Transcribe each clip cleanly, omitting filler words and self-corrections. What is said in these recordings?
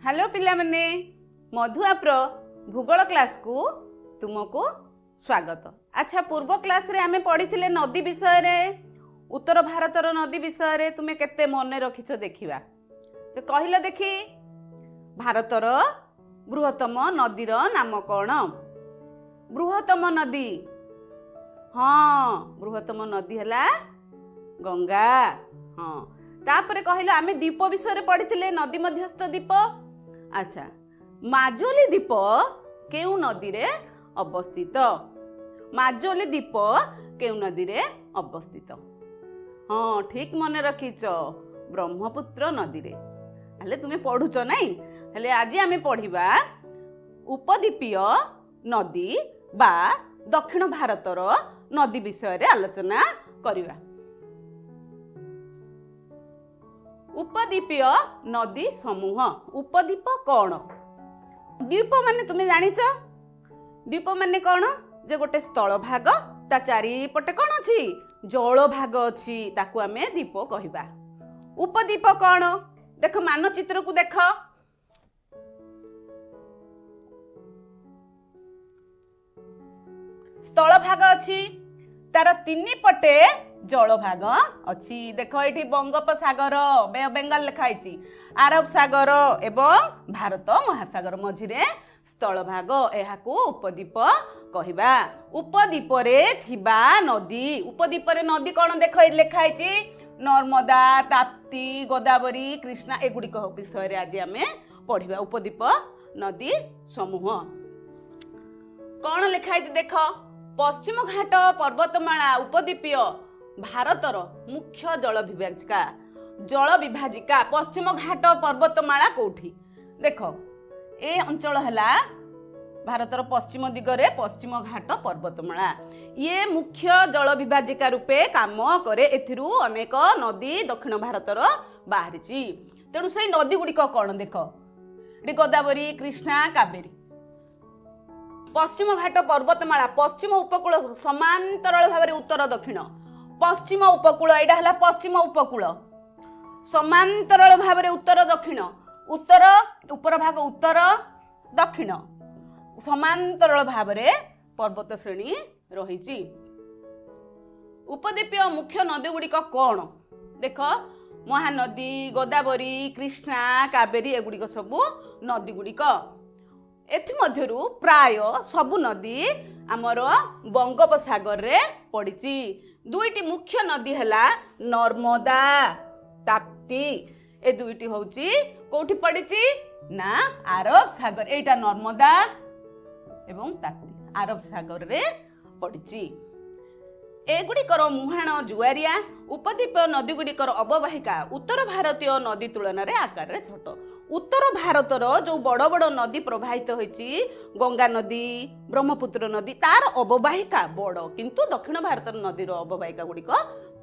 Hello पिला मने मधु आप्र भूगोल क्लास को तुमको स्वागत। अच्छा पूर्व क्लास रे आमे पढ़ी नदी विषय रे उत्तर भारतर नदी विषय रे तुमे केते मन रखिछ देखिबा। तो कहले देखी भारतर बृहत्तम नदीर नाम कौन? बृहत्तम नदी, हाँ बृहत्तम नदी है गंगा। हाँ तापरे कहले आमे द्वीप विषय रे पढ़ी नदी मध्यस्थ द्वीप। अच्छा माजुली द्वीप केउ नदी रे अवस्थित? माजुली द्वीप केउ नदी रे अवस्थित? हाँ ठीक मन रखिच, ब्रह्मपुत्र नदी रे। हेले तुमे पढ़ुच नहीं? हेले आज आमे पढ़िबा उपद्वीपीय नदी बा दक्षिण भारतर नदी विषय रे आलोचना करिबा। उपद्वीपीय नदी समूह, उपद्वीप कौन? द्वीप माने तुमे जानिच? द्वीप माने कौन? जे गोटे स्थल भाग ता चारिपटे कौन अछि? जल भाग अछि, ताकू आमे द्वीप कहिबा। उपद्वीप कौन? देख मानचित्र को देख, स्थल भाग अछि तार तीन पटे जल भाग अछि। देख ये बंगोपसागर बे बेंगल लिखाई, आरब सागर एवं भारत महासागर मझिरे स्थल भाग, एहाकू उपद्वीप कहिबा। उपद्वीप रे थिबा नदी, उपद्वीप रे नदी कौन देख लिखाई? नर्मदा, ताप्ती, गोदावरी, कृष्णा, एगुड़िक विषय रे आज आमे पढ़िबा। उपद्वीप नदी समूह कौन लिखाई देख? पश्चिम घाट पर्वतमाला उपद्वीपीय भारतर मुख्य जल विभाजिका पश्चिम घाट पर्वतमाला कोठी? देख ए अंचल है भारतर पश्चिम दिगरे पश्चिम घाट पर्वतमाला, ये मुख्य जल विभाजिका रूपे काम करे। एथिरु अनेक नदी दक्षिण भारतर बाहरी। तेणु से नदी गुड़िक कौन देख? गोदावरी, कृष्णा, कावेरी। पश्चिम घाट पर्वतमाला पश्चिम उपकूल समांतराल भाव में उत्तर दक्षिण, पश्चिम उपकूल एटा हला पश्चिम उपकूल, समांतराल भाव में उत्तर दक्षिण, उत्तर उपर भाग उत्तर दक्षिण, समांतराल भाव में पर्वत श्रेणी रही। उपद्वीपीय मुख्य नदी गुड़िक कौन देख? महानदी, गोदावरी, कृष्णा, कावेरी, एगुड़िक सबू नदी गुड़िक। एथि मध्यरु प्राय सबु नदी आमर बंगोपसागर रे पड़िछि। दुईटी मुख्य नदी हला नर्मदा, ताप्ती। ए दुईटी होउछि कोठी पड़िछि ना आरब सागर। एटा नर्मदा एवं ताप्ती आरब सागर रे पड़िछि। एगुड़िकर मुहाण जुआरिया। उपद्वीप नदी गुड़िकर अववाहिका उत्तर भारतीय नदी तुलन में आकार रे छोट। उत्तर भारतर जो बड़ बड़ नदी प्रवाहित होइछि, गंगा नदी, ब्रह्मपुत्र नदी, तार अववाहिका बड़, किंतु दक्षिण भारतर नदीर अववाहिका गुड़िक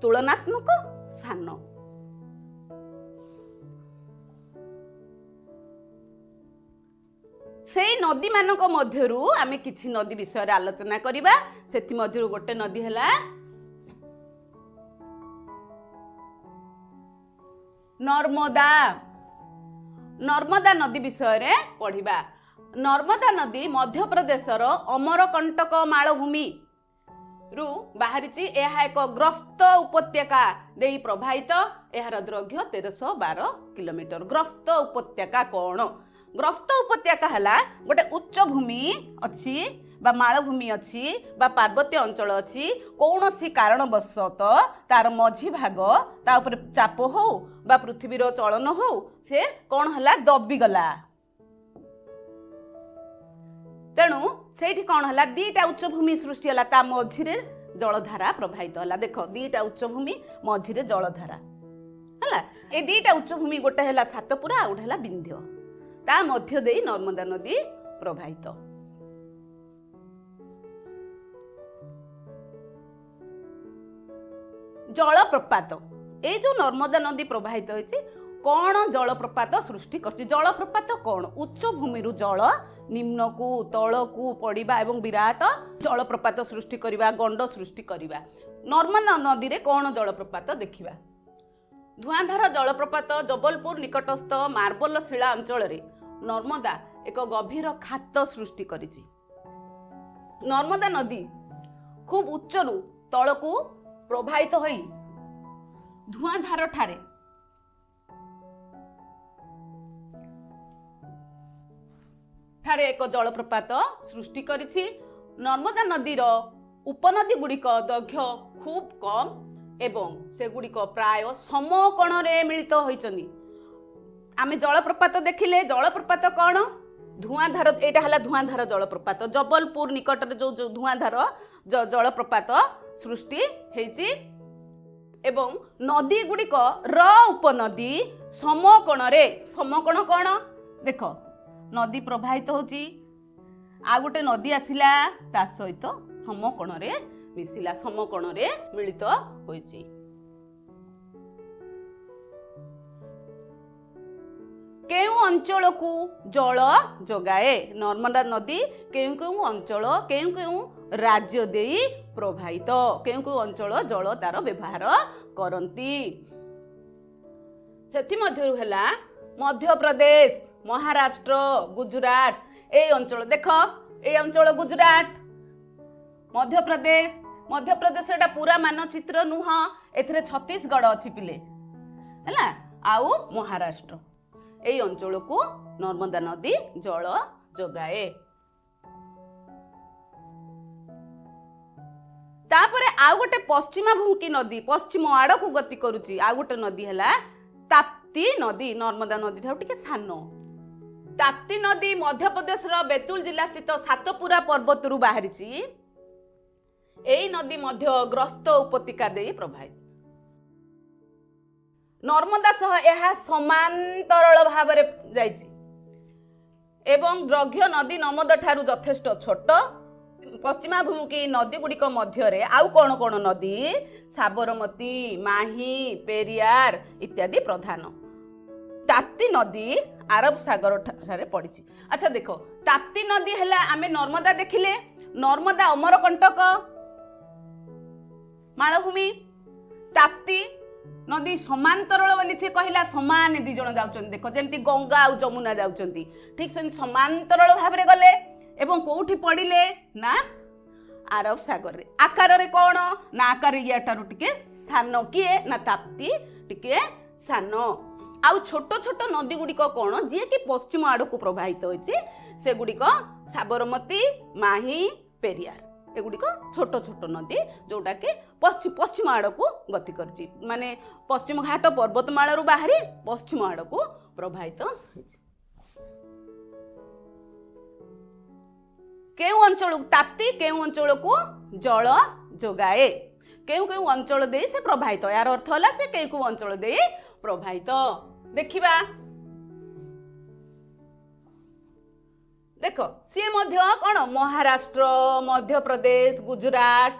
तुलनात्मक सान। से नदी मानक मध्यरु आमे किछि नदी विषय रे आलोचना करिबा। सेथि मध्यरु गोटे नदी हला नर्मदा। नर्मदा नदी विषय रे पढ़िबा। नर्मदा नदी मध्य प्रदेशर अमरकंटक मालभूमि रु बाहरिछि। एहा एक ग्रस्त उपत्यका देई प्रभावित। एहार दैर्घ्य 1312 किलोमीटर। ग्रस्त उपत्यका कौन? ग्रस्त उपत्यका हला गोटे उच्च भूमि अछि बा मालभूमि अछि बा पार्वत्य अंचल अछि, कौनसी कारणवशत तार मझी भाग ता ऊपर चाप हो बा पृथ्वीर चलन हो से कौन हला दबी गला। तेणु सेठी कौन हला दीटा उच्च भूमि सृष्टि हला, ता मझिरे जलधारा प्रवाहित हला। देख दीटा उच्च भूमि मझिरे जलधारा हला। ए दीटा उच्च भूमि गोटे हला सातपुरा आ गोटे हला विंध्य, ता मध्य देई नर्मदा नदी प्रवाहित। जलप्रपात, ए जो नर्मदा नदी प्रवाहित होइछि कौन जलप्रपात सृष्टि करछि? जलप्रपात कौन? उच्च भूमि रु जल निम्नकू तलकू पड़िबा एवं विराट जलप्रपात सृष्टि करिबा, गंड सृष्टि करिबा। नर्मदा नदी रे कौन जलप्रपात देखिबा? धुआंधार जलप्रपात जबलपुर निकटस्थ मार्बल शिला अंचल रे ନର୍ମଦା ଏକ ଗଭୀର ଖାତ ସୃଷ୍ଟି କରିଛି। ନର୍ମଦା ନଦୀ ଖୁବ୍ ଉଚ୍ଚରୁ ତଳକୁ ପ୍ରବାହିତ ହୋଇ ଧୂଆଁଧାର ଠାରେ ଏକ ଜଳପ୍ରପାତ ସୃଷ୍ଟି କରିଛି। ନର୍ମଦା ନଦୀର ଉପନଦୀ ଗୁଡ଼ିକ ଦୈର୍ଘ୍ୟ ଖୁବ୍ କମ୍ ଏବଂ ସେଗୁଡ଼ିକ ପ୍ରାୟ ସମକୋଣରେ ମିଳିତ ହୋଇଛନ୍ତି। ଆମେ ଜଳପ୍ରପାତ ଦେଖିଲେ ଜଳପ୍ରପାତ କ'ଣ? ଧୂଆଁଧାର, ଏଇଟା ହେଲା ଧୂଆଁଧାର ଜଳପ୍ରପାତ। ଜବଲପୁର ନିକଟରେ ଯୋଉ ଧୂଆଁଧାର ଜଳପ୍ରପାତ ସୃଷ୍ଟି ହେଇଛି ଏବଂ ନଦୀ ଗୁଡ଼ିକ ର ଉପନଦୀ ସମକୋଣରେ, ସମକୋଣ କ'ଣ ଦେଖ, ନଦୀ ପ୍ରବାହିତ ହଉଛି, ଆଉ ଗୋଟେ ନଦୀ ଆସିଲା ତା ସହିତ ସମକୋଣରେ ମିଶିଲା, ସମକୋଣରେ ମିଳିତ ହୋଇଛି। କେଉଁ ଅଞ୍ଚଳକୁ ଜଳ ଯୋଗାଏ? ନର୍ମଦା ନଦୀ କେଉଁ କେଉଁ ଅଞ୍ଚଳ, କେଉଁ କେଉଁ ରାଜ୍ୟ ଦେଇ ପ୍ରବାହିତ, କେଉଁ କେଉଁ ଅଞ୍ଚଳ ଜଳ ତାର ବ୍ୟବହାର କରନ୍ତି? ସେଥିମଧ୍ୟରୁ ହେଲା ମଧ୍ୟପ୍ରଦେଶ, ମହାରାଷ୍ଟ୍ର, ଗୁଜୁରାଟ। ଏଇ ଅଞ୍ଚଳ ଦେଖ, ଏଇ ଅଞ୍ଚଳ ଗୁଜୁରାଟ, ମଧ୍ୟପ୍ରଦେଶ। ମଧ୍ୟପ୍ରଦେଶ ଏଟା ପୁରା ମାନଚିତ୍ର ନୁହଁ, ଏଥିରେ ଛତିଶଗଡ଼ ଅଛି ପିଲେ ହେଲା, ଆଉ ମହାରାଷ୍ଟ୍ର। ଏଇ ଅଞ୍ଚଳକୁ ନର୍ମଦା ନଦୀ ଜଳ ଯୋଗାଏ। ତାପରେ ଆଉ ଗୋଟେ ପଶ୍ଚିମାଭିମୁଖୀ ନଦୀ, ପଶ୍ଚିମ ଆଡକୁ ଗତି କରୁଛି, ଆଉ ଗୋଟେ ନଦୀ ହେଲା ତାପ୍ତି ନଦୀ। ନର୍ମଦା ନଦୀ ଠାରୁ ଟିକେ ସାନ। ତାପ୍ତି ନଦୀ ମଧ୍ୟପ୍ରଦେଶର ବେତୁଲ ଜିଲ୍ଲା ସ୍ଥିତ ସାତପୁରା ପର୍ବତରୁ ବାହାରିଛି। ଏହି ନଦୀ ମଧ୍ୟ ଗ୍ରସ୍ତ ଉପତ୍ୟକା ଦେଇ ପ୍ରବାହିତ। ନର୍ମଦା ସହ ଏହା ସମାନ୍ତରାଳ ଭାବରେ ଯାଇଛି ଏବଂ ଦୈର୍ଘ୍ୟ ନଦୀ ନର୍ମଦା ଠାରୁ ଯଥେଷ୍ଟ ଛୋଟ। ପଶ୍ଚିମାଭିମୁଖୀ ନଦୀ ଗୁଡ଼ିକ ମଧ୍ୟରେ ଆଉ କ'ଣ କ'ଣ ନଦୀ? ସାବରମତୀ, ମାହି, ପେରିୟାର ଇତ୍ୟାଦି ପ୍ରଧାନ। ତାପ୍ତି ନଦୀ ଆରବ ସାଗର ଠାରେ ପଡ଼ିଛି। ଆଚ୍ଛା ଦେଖ, ତାପ୍ତି ନଦୀ ହେଲା, ଆମେ ନର୍ମଦା ଦେଖିଲେ, ନର୍ମଦା ଅମରକଣ୍ଟକ ମାଳଭୂମି, ତାପ୍ତି ନଦୀ ସମାନ୍ତରାଳ ବୋଲି ସେ କହିଲା, ସମାନ ଦି ଜଣ ଯାଉଛନ୍ତି। ଦେଖ ଯେମିତି ଗଙ୍ଗା ଆଉ ଯମୁନା ଯାଉଛନ୍ତି, ଠିକ ସେମିତି ସମାନ୍ତରାଳ ଭାବରେ ଗଲେ ଏବଂ କୋଉଠି ପଡ଼ିଲେ ନା ଆରବ ସାଗରରେ। ଆକାରରେ କ'ଣ ନା ଆକାରରେ ୟାଠାରୁ ଟିକେ ସାନ। କିଏ ନା ତାପ୍ତି ଟିକେ ସାନ। ଆଉ ଛୋଟ ଛୋଟ ନଦୀ ଗୁଡ଼ିକ କ'ଣ, ଯିଏକି ପଶ୍ଚିମ ଆଡ଼କୁ ପ୍ରବାହିତ ହୋଇଛି, ସେଗୁଡ଼ିକ ସାବରମତୀ, ମାହି, ପେରିୟାର। ଏଗୁଡ଼ିକ ଛୋଟ ଛୋଟ ନଦୀ ଯୋଉଟାକି ପଶ୍ଚିମ ଆଡ଼କୁ ଗତି କରିଛି, ମାନେ ପଶ୍ଚିମ ଘାଟ ପର୍ବତମାଳାରୁ ବାହାରି ପଶ୍ଚିମ ଆଡ଼କୁ ପ୍ରବାହିତ ହୋଇଛି। କେଉଁ ଅଞ୍ଚଳକୁ ତାପ୍ତି କେଉଁ ଅଞ୍ଚଳକୁ ଜଳ ଯୋଗାଏ? କେଉଁ କେଉଁ ଅଞ୍ଚଳ ଦେଇ ସେ ପ୍ରବାହିତ, ଏହାର ଅର୍ଥ ହେଲା ସେ କେଉଁ କେଉଁ ଅଞ୍ଚଳ ଦେଇ ପ୍ରବାହିତ। ଦେଖିବା, ଦେଖ ସିଏ ମଧ୍ୟ କ'ଣ ମହାରାଷ୍ଟ୍ର, ମଧ୍ୟପ୍ରଦେଶ, ଗୁଜୁରାଟ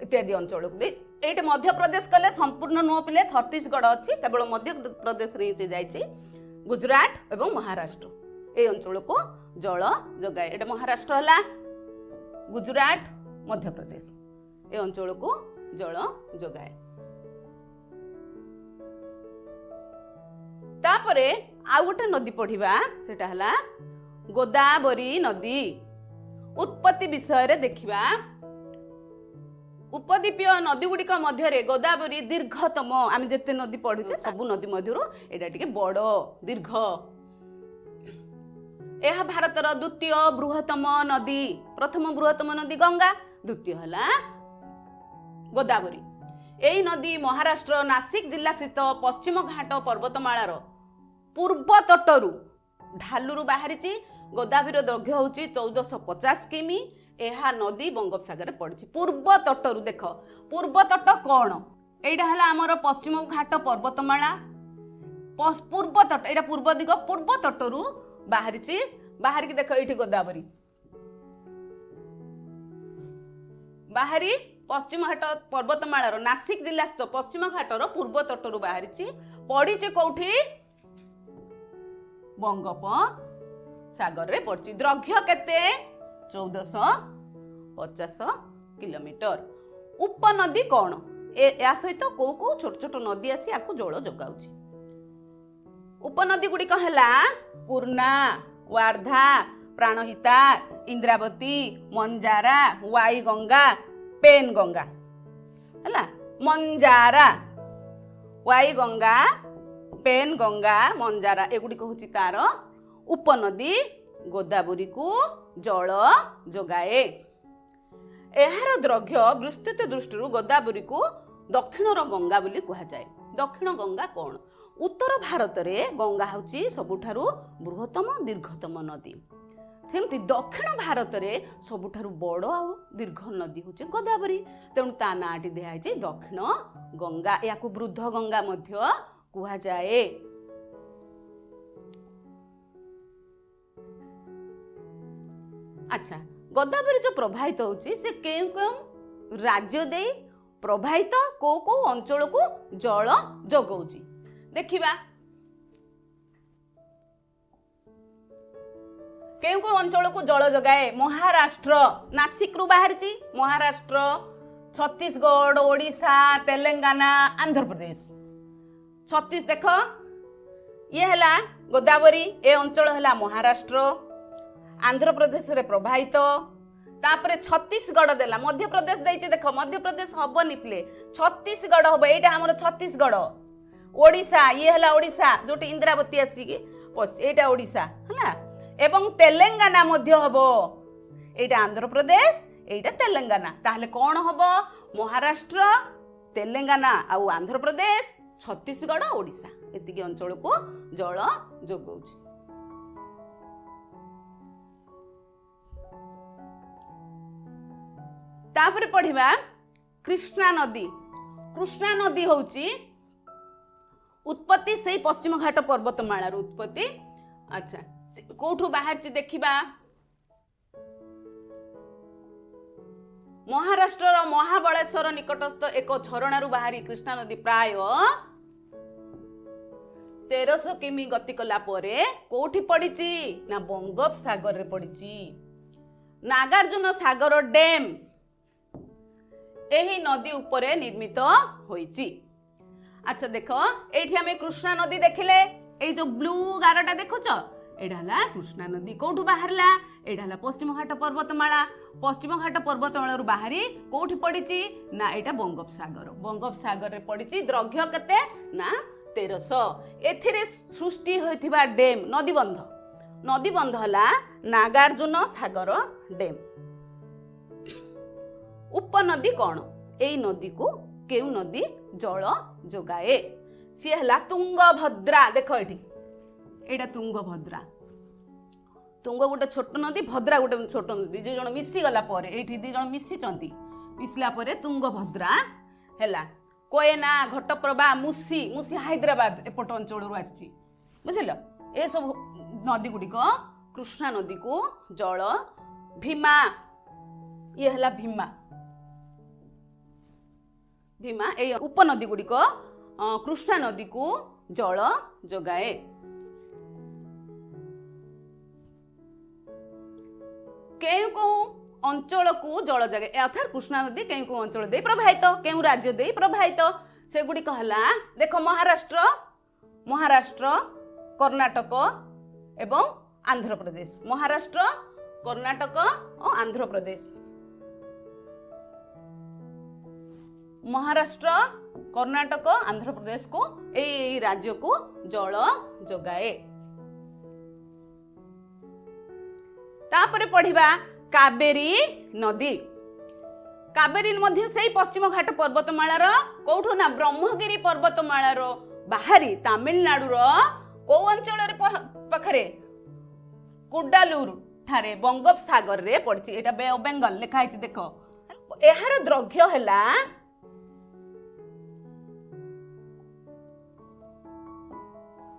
ଇତ୍ୟାଦି ଅଞ୍ଚଳକୁ ଦେଇ। ଏଇଠି ମଧ୍ୟପ୍ରଦେଶ କଲେ ସମ୍ପୂର୍ଣ୍ଣ ନୁହଁ ପିଲେ, ଛତିଶଗଡ଼ ଅଛି, କେବଳ ମଧ୍ୟପ୍ରଦେଶରେ ହିଁ ସେ ଯାଇଛି। ଗୁଜୁରାଟ ଏବଂ ମହାରାଷ୍ଟ୍ର এই ଅଞ୍ଚଳକୁ ଜଳ ଯୋଗାଏ। এটা ମହାରାଷ୍ଟ୍ର ହେଲା, ଗୁଜୁରାଟ, ମଧ୍ୟପ୍ରଦେଶ ଏ ଅଞ୍ଚଳକୁ ଜଳ ଯୋଗାଏ। ତାପରେ ଆଉ ଗୋଟେ ନଦୀ ପଢିବା, ସେଟା ହେଲା ଗୋଦାବରୀ ନଦୀ। ଉତ୍ପତ୍ତି ବିଷୟରେ ଦେଖିବା। ଉପଦ୍ୱୀପୀୟ ନଦୀ ଗୁଡ଼ିକ ମଧ୍ୟରେ ଗୋଦାବରୀ ଦୀର୍ଘତମ। ଆମେ ଯେତେ ନଦୀ ପଢୁଛେ ସବୁ ନଦୀ ମଧ୍ୟରୁ ଏଇଟା ଟିକେ ବଡ଼, ଦୀର୍ଘ। ଏହା ଭାରତର ଦ୍ୱିତୀୟ ବୃହତ୍ତମ ନଦୀ। ପ୍ରଥମ ବୃହତ୍ତମ ନଦୀ ଗଙ୍ଗା, ଦ୍ୱିତୀୟ ହେଲା ଗୋଦାବରୀ। ଏହି ନଦୀ ମହାରାଷ୍ଟ୍ର ନାସିକ ଜିଲ୍ଲା ସ୍ଥିତ ପଶ୍ଚିମ ଘାଟ ପର୍ବତମାଳାର ପୂର୍ବ ତଟରୁ ଢାଲୁରୁ ବାହାରିଛି। ଗୋଦାବରୀର ଦୈର୍ଘ୍ୟ ହେଉଛି 1450 କିମି। ଏହା ନଦୀ ବଙ୍ଗୋପସାଗରରେ ପଡ଼ିଛି। ପୂର୍ବ ତଟରୁ ଦେଖ, ପୂର୍ବ ତଟ କ'ଣ? ଏଇଟା ହେଲା ଆମର ପଶ୍ଚିମ ଘାଟ ପର୍ବତମାଳା। ପୂର୍ବ ତଟ, ଏଇଟା ପୂର୍ବ ଦିଗ, ପୂର୍ବ ତଟରୁ ବାହାରିଛି। ବାହାରିକି ଦେଖ ଏଇଠି ଗୋଦାବରୀ ବାହାରି ପଶ୍ଚିମ ଘାଟ ପର୍ବତମାଳାର ନାସିକ ଜିଲ୍ଲା ସ୍ଥିତ ପଶ୍ଚିମ ଘାଟର ପୂର୍ବ ତଟରୁ ବାହାରିଛି। ପଡ଼ିଛି କୋଉଠି? ବଙ୍ଗୋପସାଗରରେ ପଡ଼ିଛି। ଦୈର୍ଘ୍ୟ କେତେ? 1450 କିଲୋମିଟର। ଉପନଦୀ କ'ଣ? ଏହା ସହିତ କୋଉ କୋଉ ଛୋଟ ଛୋଟ ନଦୀ ଆସି ଆକୁ ଜଳ ଯୋଗାଉଛି? उपनदी गुड़िक है पूर्णा, वार्धा, प्राणहिता, इंद्रावती, मंजारा, वाई गंगा, पेन गंगा है। मंजारा, वाई गंगा, पेन गंगा, मंजारा एगुड़िक हूँ तार उपनदी गोदावरी को जल जोगाए। एहार द्रव्य विस्तृत दृष्टि गोदावरी को दक्षिणर गंगा बोली कहुए। दक्षिण गंगा कौन? उत्तर भारत में गंगा हूँ सबुठारु बृहत्तम दीर्घतम नदी। सेमती दक्षिण भारत में सबुठारु बड़ आ दीर्घ नदी हूँ गोदावरी। तेणु ता नाटी दिखाई दक्षिण गंगा। या वृद्ध गंगा मध्य कहुए। अच्छा, गोदावरी जो प्रवाहित होची से केउ केउ राज्य दे प्रवाहित को अंचल को जल जगौची देखिबा। केउ केउ अंचल को जल जगाए? महाराष्ट्र, नासिक रु बाहरी महाराष्ट्र, छत्तीसगढ़, ओडिशा, तेलंगाना, आंध्र प्रदेश। छत्तीस देख ये है गोदावरी, ए अंचल है महाराष्ट्र, आंध्र प्रदेश रे प्रवाहित। तापरे छत्तीसगढ़ देला, मध्य प्रदेश देइछि देख, मध्य प्रदेश हबनी प्ले, छत्तीसगढ़ हबो। एटा हमर छत्तीसगढ़। ओडिशा, ये है ओडिशा जोटी इंद्रावती आसी एटा ओडिशा है। एवं तेलंगाना मध्य हबो, एटा आंध्र प्रदेश, एटा तेलंगाना। ताहले कौन हबो? महाराष्ट्र, तेलंगाना आउ आंध्र प्रदेश, छत्तीसगढ़, ओडिशा एतिकी अंचल को जल जोगौछि। तापर पढ़िबा कृष्णा नदी। कृष्णा नदी होची उत्पत्ति से पश्चिम घाट पर्वतमाला उत्पत्ति। अच्छा, कोठू बाहर देखिबा महाराष्ट्र महाबलेश्वर निकटस्थ एक झरणारू बाहरी कृष्णा नदी प्राय 1300 किमी गति कला परे कोठी पड़िची ना बंगोपसागर रे पड़िची। नागार्जुन सागर डैम एही नदी उपरे निर्मित होईची। अच्छा देख, एठी हमें कृष्णा नदी देखिले, ए जो ब्लू गारटा देखुच एडा हला कृष्णा नदी। कोठू बाहरला? एडा हला पश्चिम घाट पर्वतमाला। पश्चिम घाट पर्वतमाला रु बाहरी कोठी पड़िची ना एटा बंगोपसागर। बंगोपसागर रे पड़िची। द्रव्य केते ना 1300। एथिरे सृष्टि होइथिबा डैम नदीबंध, नदीबंध हला नागार्जुन सागर डैम। उपनदी कौन? एई नदी को केउ नदी जल जोगाए? सी हला तुंगभद्रा। देख एठी एटा तुंगभद्रा। तुंग गोटे छोट नदी, भद्रा गोटे छोट नदी। दु जण मिसी गला परे एठी दु जण मिसिचंती, मिसला परे तुंगभद्रा हैला। कोयना, घटप्रभा, मुसी, मुसी हैदराबाद एपट अंचल रु आछि बुझिल। ए सब नदी गुडी को कृष्णा नदी को जल। भीमा, ये हला भीमा। भीमा ए उपनदी गुडी को कृष्णा नदी को जल जोगाए। केउ को अंचल को जल जगाए अर्थात कृष्णा नदी केउ को अंचल दे प्रवाहित, केउ राज्य दे प्रवाहित से गुडी कहला। देख महाराष्ट्र, महाराष्ट्र, कर्नाटक एवं आंध्र प्रदेश। महाराष्ट्र, कर्नाटक और आंध्र प्रदेश। महाराष्ट्र, कर्नाटक, आंध्र प्रदेश को ए राज्य को जल जोगाए। तापरे पढ़िबा कावेरी नदी। कावेरी मध्य से पश्चिम घाट पर्वतमालार कोठो ना ब्रह्मगिरी पर्वतमालार बाहरी तमिलनाडुर को अंचल पाखरे कुडालूर ठारे बंगोपसागर रे पड़ची। एटा बे ऑफ बेंगल लिखा है। देख एहार द्रव्य हैला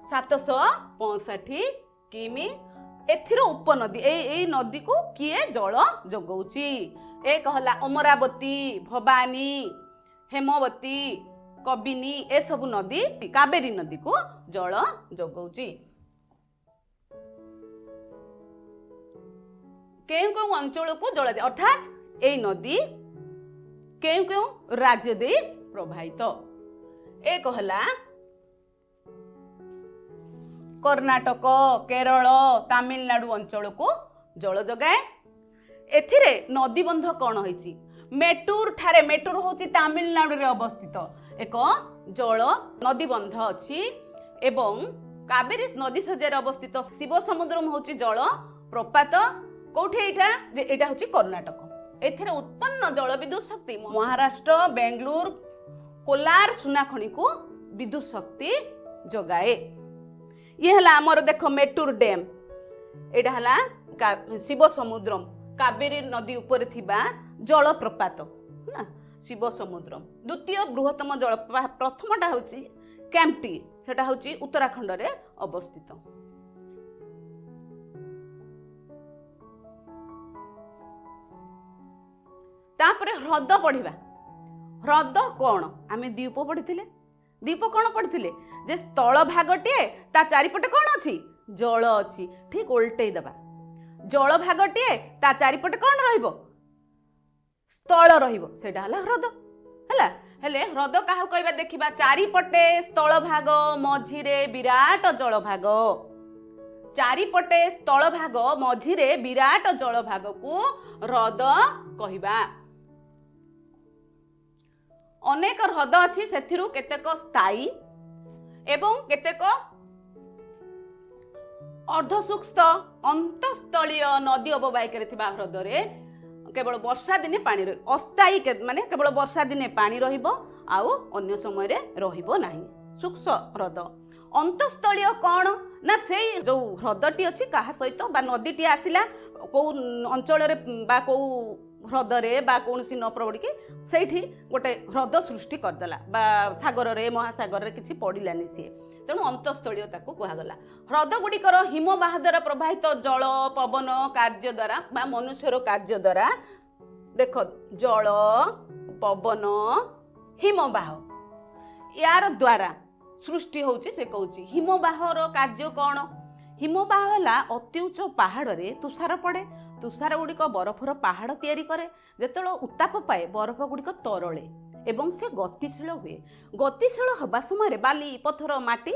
765 किमी। एथिरो उपनदी ए नदी को किए जल जगौची? ए कहला अमरावती, भवानी, हेमवती, कबिनी ए सब नदी कावेरी नदी को जल जगौची। केउ केउ अंचल को जल दे अर्थात ए नदी केउ केउ राज्य दे प्रवाहित। ए कहला कर्णाटक केरल तामिलनाडु अंचल को जल जगाए। एथिरे नदीबंध कौन होइछि मेटूर ठारे मेटूर होछि तामिलनाडु रे अवस्थित एक जल नदीबंध अछि एवं कावेरी नदी सज्जार अवस्थित शिव समुद्रम होछि जल प्रपात कोठी एटा जे एटा होछि कर्णाटक। एथिरे उत्पन्न जल विद्युत शक्ति महाराष्ट्र बेंगलुरु कोलार सुनाखणी को विद्युत शक्ति जगाए। ये हला हमर देखो मेटूर डैम एटा हला शिव समुद्रम कावेरी नदी ऊपर थिबा जल प्रपात ना शिव समुद्रम। द्वितीय बृहत्तम जल प्रथमटा होछि कैम्पटी सेटा होछि उत्तराखंड रे अवस्थित। तापरे ह्रद पढ़िबा ह्रद कौन आमे द्वीप पढ़िथिले द्वीप कौन पढ़िथिले जे स्थल भागटे ता चारिपटे कौन अछि जल अछि ठीक उल्टेई दबा जल भागटे ता चारिपटे कौन रहिबो स्थल रहिबो सेटा हला ह्रद हला हेले ह्रद काहू कहबा देखिबा चारिपटे स्थल भाग मझिरे विराट जल भाग चारिपटे स्थल भाग मझिरे विराट जल भाग को ह्रद कहबा। अनेक ह्रद अछि सेथिरु केतेक स्थायी एवं केतेक अर्धसुक्ष्म अंतस्थलीय नदी अववाहिका थिबा ह्रद रे केवल वर्षा दिने पानी रही अस्थायी माने केवल वर्षा दिने पानी रहिबो आउ अन्य समय रे रहिबो नाही। सूक्ष्म ह्रद अंतस्थलीय कौन ना से जो ह्रदटी अछि काहा सहित बा नदीटी आसिला को अंचल रे बा को ह्रद रे बा कोनसी न प्रवड़ी के सेठी गोटे ह्रद सृष्टि करदेला बा सागर रे महासागर रे किछि पड़िलानी सी तेणु अंतस्थलीय ताको कुहागला। ह्रद गुड़िकर हिमबाह द्वारा प्रवाहित जल पवन कार्य द्वारा बा मनुष्यर कार्य द्वारा देख जल पवन हिमबाह यार द्वारा सृष्टि होची से कहूची। हिमबाहर कार्य कौन हिमबाह है अति उच्च पहाड़ रे तुषार पड़े तुषार गुड़िक बरफर पहाड़ तैयारी करे जेतेବେଳେ उत्ताप पाए बरफ गुड़िक तरले एवं से गतिशील हुए गतिशील हवा समय बाली पथर माटी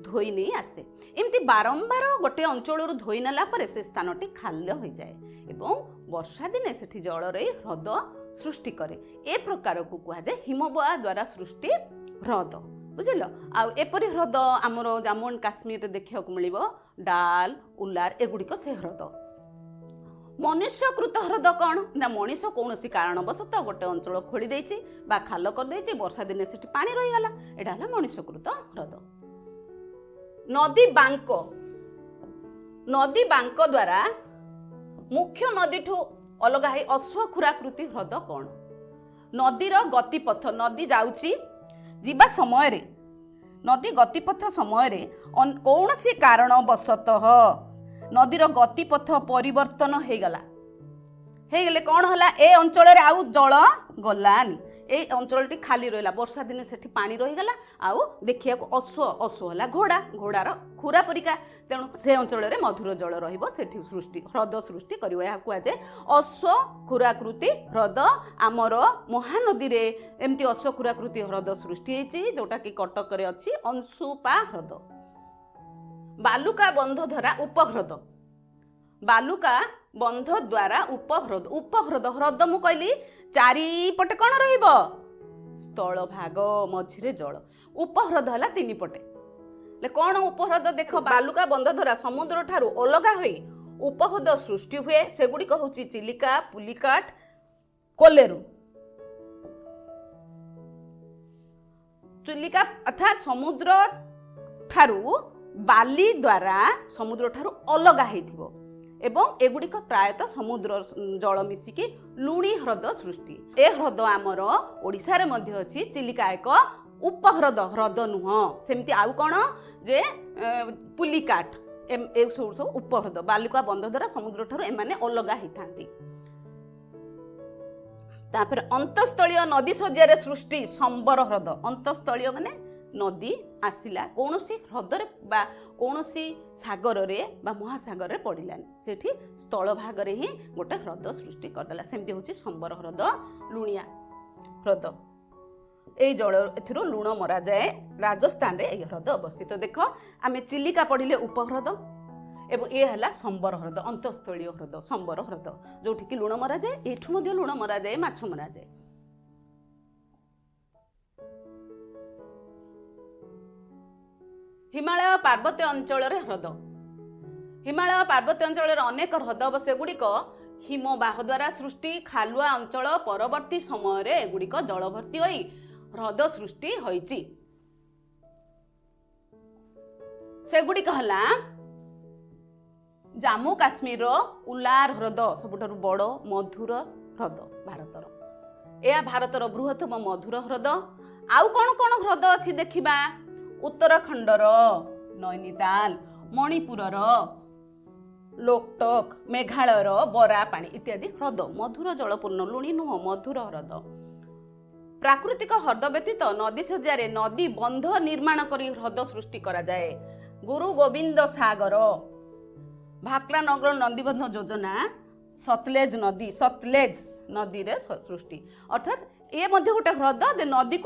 धोई नहीं आसे एमती बारंबार गोटे अंचल धोई नेला परे से स्थानटी खाल्य हो जाए एवं वर्षा दिने सेठी जल रे ह्रद सृष्टि करे ए प्रकार को कहा जाए हिमबाह द्वारा सृष्टि ह्रद बुझिल। आ एपरी ह्रद आमर जम्मू एंड काश्मीर देखा मिलिबो डाल उल्लार एगुड़िक से ह्रद। मनुष्यकृत ह्रद कौन ना मनीष कौन कारणवशत गोटे अंचल खोली देछि बा खाल कर देछि वर्षा दिने सेठी पानी रही गला एटा हला मनुष्यकृत ह्रद। नदी बांक द्वारा मुख्य नदी ठू अलग है अश्वखुराकृति ह्रद कौन नदीर गतिपथ नदी जाउची जीवा समय रे नदी गतिपथ समय रे कौन सी कारणवशतः नदीर गतिपथ परिवर्तन हो गले कौन हला ए अंचल रे आउ जल गलानी ए अंचल टी खाली रहिला वर्षा दिने सेठी पानी रही गला आउ देखिया को अश्व हला घोड़ा घोड़ार खुरा परिका तेणु से अंचल रे मधुर जल रहिबो सेठी सृष्टि ह्रद सृष्टि करिवो या कुआ जे अश्व खुराकृति ह्रद आमर महानदी रे एमती अश्व खुराकृति ह्रद सृष्टि हेछि जोटा कि कटक रे अछि अंशुपा ह्रद। बालुका बंध द्वारा उपह्रद बालुका बंध द्वारा उपह्रद ह्रद मु कहली चारिपटे कौन रहिबो स्थल भाग मझिरे जल उपह्रद हला तीन पटे ले कौन उपह्रद देख बालुका बंध द्वारा समुद्र ठारू अलगा होई उपह्रद सृष्टि हुए सेगुड़ी होची चिलिका पुलिकाट कोलेरू चिलिका अर्थात समुद्र ठारू बाली द्वारा समुद्र ठारू अलगा हेथिबो एवं एगुड़िक प्रायतः समुद्र जल मिसिकी लुणी ह्रद सृष्टि ए ह्रद आमर ओडिशा रे मध्य अछि चिलिका एक उपह्रद ह्रद नुह सेमती आउ कौन जे पुलिकाट ए सब उपह्रद बालुका बंध द्वारा समुद्र ठारू एमाने अलगा हेथांती। तापर अंतस्थलीय नदी सज्जार सृष्टि संबर ह्रद अंतस्थलीय माने नदी आसिला कौनसी ह्रदरे बा कौनसी सागर रे बा महासागर रे पड़िलानी सेठी स्थल भाग रे ही गोटे ह्रद सृष्टि करदेला सेमती होची संबर ह्रद लुणिया ह्रद। এই জଳ ଏଥିରୁ ଲୁଣ ମରାଯାଏ। ରାଜସ୍ଥାନରେ ଏହି ହ୍ରଦ ଅବସ୍ଥିତ। ଦେଖ ଆମେ ଚିଲିକା ପଢିଲେ ଉପହ୍ରଦ ଏବଂ ଏ ହେଲା ସମ୍ବର ହ୍ରଦ, ଅନ୍ତଃସ୍ଥଳୀୟ ହ୍ରଦ, ସମ୍ବର ହ୍ରଦ, ଯୋଉଠିକି ଲୁଣ ମରାଯାଏ। ଏଠୁ ମଧ୍ୟ ଲୁଣ ମରାଯାଏ, ମାଛ ମରାଯାଏ। ହିମାଳୟ ପାର୍ବତ୍ୟ ଅଞ୍ଚଳରେ ହ୍ରଦ। ହିମାଳୟ ପାର୍ବତ୍ୟ ଅଞ୍ଚଳରେ ଅନେକ ହ୍ରଦ ଅବଶ୍ୟ ଏଗୁଡ଼ିକ ହିମବାହ ଦ୍ୱାରା ସୃଷ୍ଟି। ଖାଲୁଆ ଅଞ୍ଚଳ ପରବର୍ତ୍ତୀ ସମୟରେ ଏଗୁଡ଼ିକ ଜଳଭର୍ତ୍ତି ହୋଇ ହ୍ରଦ ସୃଷ୍ଟି ହୋଇଛି। ସେଗୁଡ଼ିକ ହେଲା ଜାମ୍ମୁ କାଶ୍ମୀରର ଉଲାର ହ୍ରଦ, ସବୁଠାରୁ ବଡ଼ ମଧୁର ହ୍ରଦ ଭାରତର। ଏହା ଭାରତର ବୃହତ୍ତମ ମଧୁର ହ୍ରଦ। ଆଉ କ'ଣ କ'ଣ ହ୍ରଦ ଅଛି ଦେଖିବା। ଉତ୍ତରାଖଣ୍ଡର ନୈନିତାଲ, ମଣିପୁରର ଲୋକଟକ, ମେଘାଳୟର ବରାପାଣି ଇତ୍ୟାଦି ହ୍ରଦ ମଧୁର ଜଳପୂର୍ଣ୍ଣ, ଲୁଣି ନୁହଁ, ମଧୁର ହ୍ରଦ। ପ୍ରାକୃତିକ ହ୍ରଦ ବ୍ୟତୀତ ନଦୀ ଶଯ୍ୟାରେ ନଦୀ ବନ୍ଧ ନିର୍ମାଣ କରି ହ୍ରଦ ସୃଷ୍ଟି କରାଯାଏ। ଗୁରୁ ଗୋବିନ୍ଦ ସାଗର, ଭାକ୍ରା ନଗର ନଦୀବନ୍ଧ ଯୋଜନା ସତଲେଜ ନଦୀରେ ସୃଷ୍ଟି। ଅର୍ଥାତ୍ ଏ ମଧ୍ୟ ଗୋଟେ ହ୍ରଦ ଯେ ନଦୀ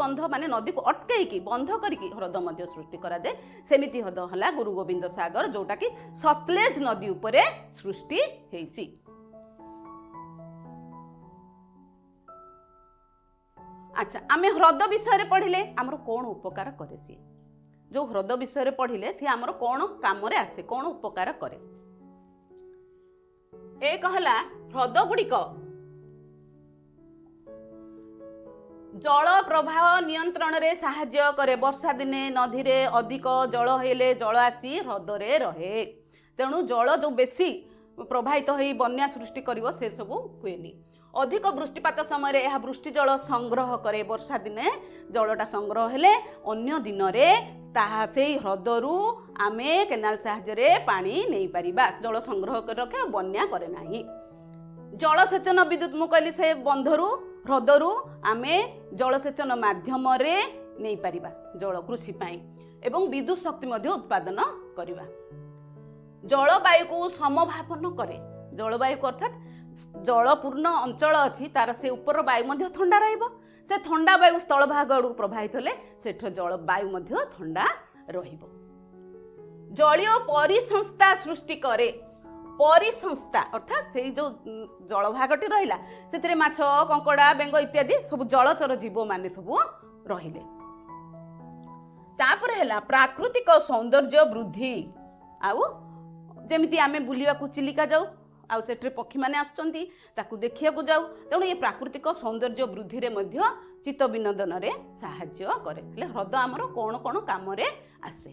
ବନ୍ଧ ମାନେ ନଦୀକୁ ଅଟକେଇକି ବନ୍ଧ କରିକି ହ୍ରଦ ମଧ୍ୟ ସୃଷ୍ଟି କରାଯାଏ। ସେମିତି ହ୍ରଦ ହେଲା ଗୁରୁ ଗୋବିନ୍ଦ ସାଗର, ଯୋଉଟାକି ସତଲେଜ ନଦୀ ଉପରେ ସୃଷ୍ଟି ହେଇଛି। ଆଚ୍ଛା, ଆମେ ହ୍ରଦ ବିଷୟରେ ପଢିଲେ ଆମର କ'ଣ ଉପକାର କରେ ସିଏ? ଯୋଉ ହ୍ରଦ ବିଷୟରେ ପଢିଲେ ସିଏ ଆମର କ'ଣ କାମରେ ଆସେ, କ'ଣ ଉପକାର କରେ? ଏକ ହେଲା ହ୍ରଦ ଗୁଡ଼ିକ ଜଳ ପ୍ରବାହ ନିୟନ୍ତ୍ରଣରେ ସାହାଯ୍ୟ କରେ। ବର୍ଷା ଦିନେ ନଦୀରେ ଅଧିକ ଜଳ ହେଲେ ଜଳ ଆସି ହ୍ରଦରେ ରହେ। ତେଣୁ ଜଳ ଯୋଉ ବେଶୀ ପ୍ରବାହିତ ହୋଇ ବନ୍ୟା ସୃଷ୍ଟି କରିବ ସେ ସବୁ ହୁଏନି। ଅଧିକ ବୃଷ୍ଟିପାତ ସମୟରେ ଏହା ବୃଷ୍ଟି ଜଳ ସଂଗ୍ରହ କରେ। ବର୍ଷା ଦିନେ ଜଳଟା ସଂଗ୍ରହ ହେଲେ ଅନ୍ୟ ଦିନରେ ତାହା ସେଇ ହ୍ରଦରୁ ଆମେ କେନାଲ ସାହାଯ୍ୟରେ ପାଣି ନେଇପାରିବା। ଜଳ ସଂଗ୍ରହ କରି ରଖେ, ବନ୍ୟା କରେ ନାହିଁ। ଜଳସେଚନ ବିଦ୍ୟୁତ, ମୁଁ କହିଲି ସେ ବନ୍ଧରୁ ହ୍ରଦରୁ ଆମେ ଜଳସେଚନ ମାଧ୍ୟମରେ ନେଇପାରିବା ଜଳ କୃଷି ପାଇଁ ଏବଂ ବିଦ୍ୟୁତ ଶକ୍ତି ମଧ୍ୟ ଉତ୍ପାଦନ କରିବା। ଜଳବାୟୁକୁ ସମଭାବନ କରେ। ଜଳବାୟୁକୁ ଅର୍ଥାତ୍ ଜଳପୂର୍ଣ୍ଣ ଅଞ୍ଚଳ ଅଛି, ତାର ସେ ଉପର ବାୟୁ ମଧ୍ୟ ଥଣ୍ଡା ରହିବ। ସେ ଥଣ୍ଡା ବାୟୁ ସ୍ଥଳ ଭାଗ ଆଡ଼କୁ ପ୍ରବାହିତ ହେଲେ ସେଠୁ ଜଳବାୟୁ ମଧ୍ୟ ଥଣ୍ଡା ରହିବ। ଜଳୀୟ ପରିସଂସ୍ଥା ସୃଷ୍ଟି କରେ। ପରିସଂସ୍ଥା ଅର୍ଥାତ୍ ସେଇ ଯୋଉ ଜଳଭାଗଟି ରହିଲା ସେଥିରେ ମାଛ, କଙ୍କଡା, ବେଙ୍ଗ ଇତ୍ୟାଦି ସବୁ ଜଳଚର ଜୀବ ମାନେ ସବୁ ରହିଲେ। ତାପରେ ହେଲା ପ୍ରାକୃତିକ ସୌନ୍ଦର୍ଯ୍ୟ ବୃଦ୍ଧି। ଆଉ ଯେମିତି ଆମେ ବୁଲିବାକୁ ଚିଲିକା ଯାଉ, ଆଉ ସେଠାରେ ପକ୍ଷୀମାନେ ଆସୁଛନ୍ତି ତାକୁ ଦେଖିବାକୁ ଯାଉ, ତେଣୁ ଏ ପ୍ରାକୃତିକ ସୌନ୍ଦର୍ଯ୍ୟ ବୃଦ୍ଧିରେ ମଧ୍ୟ ଚିତ୍ତ ବିନୋଦନରେ ସାହାଯ୍ୟ କରେ। ହେଲେ ହ୍ରଦ ଆମର କ'ଣ କ'ଣ କାମରେ ଆସେ?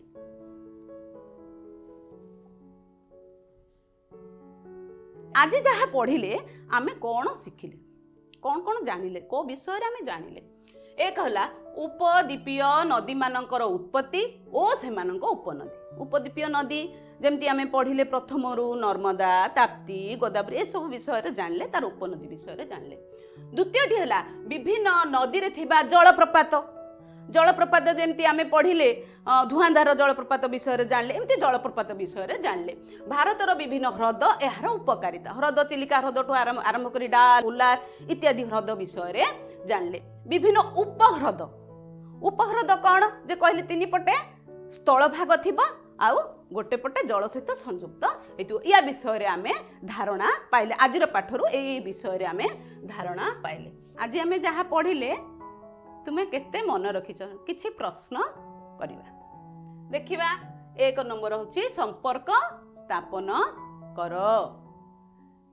ଆଜି ଯାହା ପଢିଲେ ଆମେ କ'ଣ ଶିଖିଲେ, କ'ଣ କ'ଣ ଜାଣିଲେ, କୋଉ ବିଷୟରେ ଆମେ ଜାଣିଲେ? ଏକ ହେଲା ଉପଦ୍ୱୀପୀୟ ନଦୀମାନଙ୍କର ଉତ୍ପତ୍ତି ଓ ସେମାନଙ୍କ ଉପନଦୀ। ଉପଦ୍ୱୀପୀୟ ନଦୀ ଯେମିତି ଆମେ ପଢିଲେ ପ୍ରଥମରୁ ନର୍ମଦା, ତାପ୍ତି, ଗୋଦାବରୀ ଏସବୁ ବିଷୟରେ ଜାଣିଲେ, ତାର ଉପନଦୀ ବିଷୟରେ ଜାଣିଲେ। ଦ୍ୱିତୀୟଟି ହେଲା ବିଭିନ୍ନ ନଦୀରେ ଥିବା ଜଳପ୍ରପାତ। ଜଳପ୍ରପାତ ଯେମିତି ଆମେ ପଢିଲେ ଧୂଆଁଧାର ଜଳପ୍ରପାତ ବିଷୟରେ ଜାଣିଲେ, ଏମିତି ଜଳପ୍ରପାତ ବିଷୟରେ ଜାଣିଲେ। ଭାରତର ବିଭିନ୍ନ ହ୍ରଦ, ଏହାର ଉପକାରିତା। ହ୍ରଦ ଚିଲିକା ହ୍ରଦଠୁ ଆରମ୍ଭ କରି ଡାଲ, ଉଲାର ଇତ୍ୟାଦି ହ୍ରଦ ବିଷୟରେ ଜାଣିଲେ। ବିଭିନ୍ନ ଉପହ୍ରଦ। ଉପହ୍ରଦ କ'ଣ ଯେ କହିଲେ ତିନି ପଟେ ସ୍ଥଳ ଭାଗ ଥିବ ଆଉ ଗୋଟେ ପଟେ ଜଳ ସହିତ ସଂଯୁକ୍ତ ହେଇଥିବ। ୟା ବିଷୟରେ ଆମେ ଧାରଣା ପାଇଲେ। ଆଜିର ପାଠରୁ ଏଇ ବିଷୟରେ ଆମେ ଧାରଣା ପାଇଲେ। ଆଜି ଆମେ ଯାହା ପଢିଲେ ତୁମେ କେତେ ମନେ ରଖିଛ? କିଛି ପ୍ରଶ୍ନ କରିବା। ଦେଖିବା, 1 ନମ୍ବର ହେଉଛି ସମ୍ପର୍କ ସ୍ଥାପନ କର।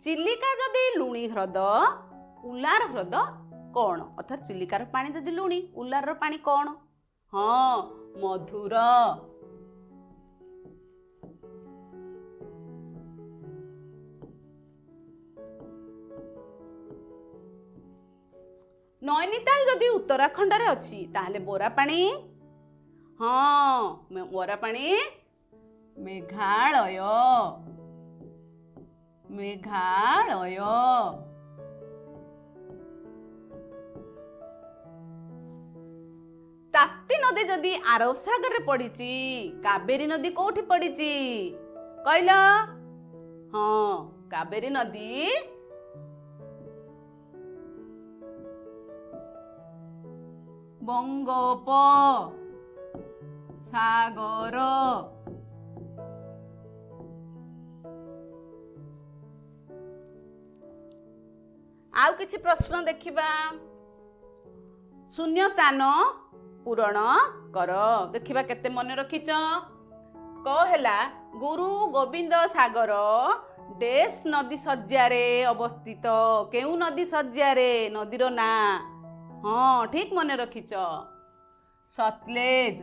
ଚିଲିକା ଯଦି ଲୁଣି ହ୍ରଦ, ଉଲାର ହ୍ରଦ କ'ଣ? ଅର୍ଥାତ୍ ଚିଲିକାର ପାଣି ଯଦି ଲୁଣି, ଉଲାରର ପାଣି କ'ଣ? ହଁ, ମଧୁର। ନୈନିତାଲ ଯଦି ଉତ୍ତରାଖଣ୍ଡରେ ଅଛି ତାହେଲେ ବରାପାଣି, ହଁ ବରାପାଣି ମେଘାଳୟ। ତାପ୍ତି ନଦୀ ଯଦି ଆରବ ସାଗରରେ ପଡିଛି, କାବେରୀ ନଦୀ କୋଉଠି ପଡିଛି କହିଲ? ହଁ, କାବେରୀ ନଦୀ ବଙ୍ଗୋପ ସାଗର। ଆଉ କିଛି ପ୍ରଶ୍ନ ଦେଖିବା। ଶୂନ୍ୟ ସ୍ଥାନ ପୂରଣ କର। ଦେଖିବା କେତେ ମନେ ରଖିଛ। କ ହେଲା ଗୁରୁ ଗୋବିନ୍ଦ ସାଗର ଡେସ୍ ନଦୀ ଶଯ୍ୟାରେ ଅବସ୍ଥିତ। କେଉଁ ନଦୀ ଶଯ୍ୟାରେ? ନଦୀର ନାଁ। ହଁ ଠିକ ମନେ ରଖିଛ, ସତଲେଜ।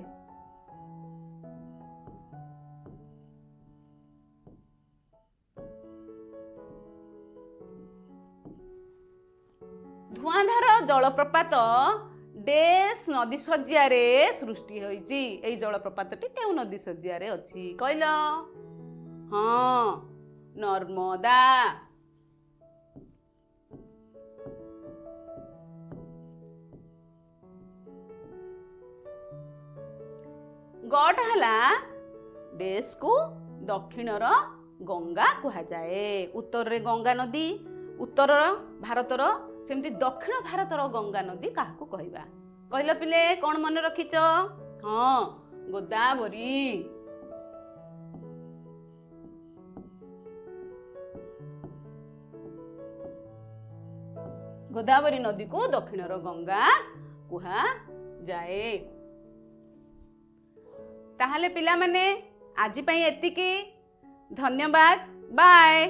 ଧୂଆଁଧାର ଜଳପ୍ରପାତ ଡେସ୍ ନଦୀ ଶଯ୍ୟାରେ ସୃଷ୍ଟି ହୋଇଛି। ଏଇ ଜଳପ୍ରପାତଟି କେଉଁ ନଦୀ ଶଯ୍ୟାରେ ଅଛି କହିଲ? ହଁ, ନର୍ମଦା। ଗଟା ହେଲା ଡେସ୍କୁ ଦକ୍ଷିଣର ଗଙ୍ଗା କୁହାଯାଏ। ଉତ୍ତରରେ ଗଙ୍ଗା ନଦୀ ଉତ୍ତର ଭାରତର, ସେମିତି ଦକ୍ଷିଣ ଭାରତର ଗଙ୍ଗା ନଦୀ କାହାକୁ କହିବା କହିଲ ପିଲେ? କଣ ମନେ ରଖିଛ? ହଁ, ଗୋଦାବରୀ। ଗୋଦାବରୀ ନଦୀକୁ ଦକ୍ଷିଣର ଗଙ୍ଗା କୁହାଯାଏ। ତାହେଲେ ପିଲାମାନେ ଆଜି ପାଇଁ ଏତିକି। ଧନ୍ୟବାଦ। ବାଏ।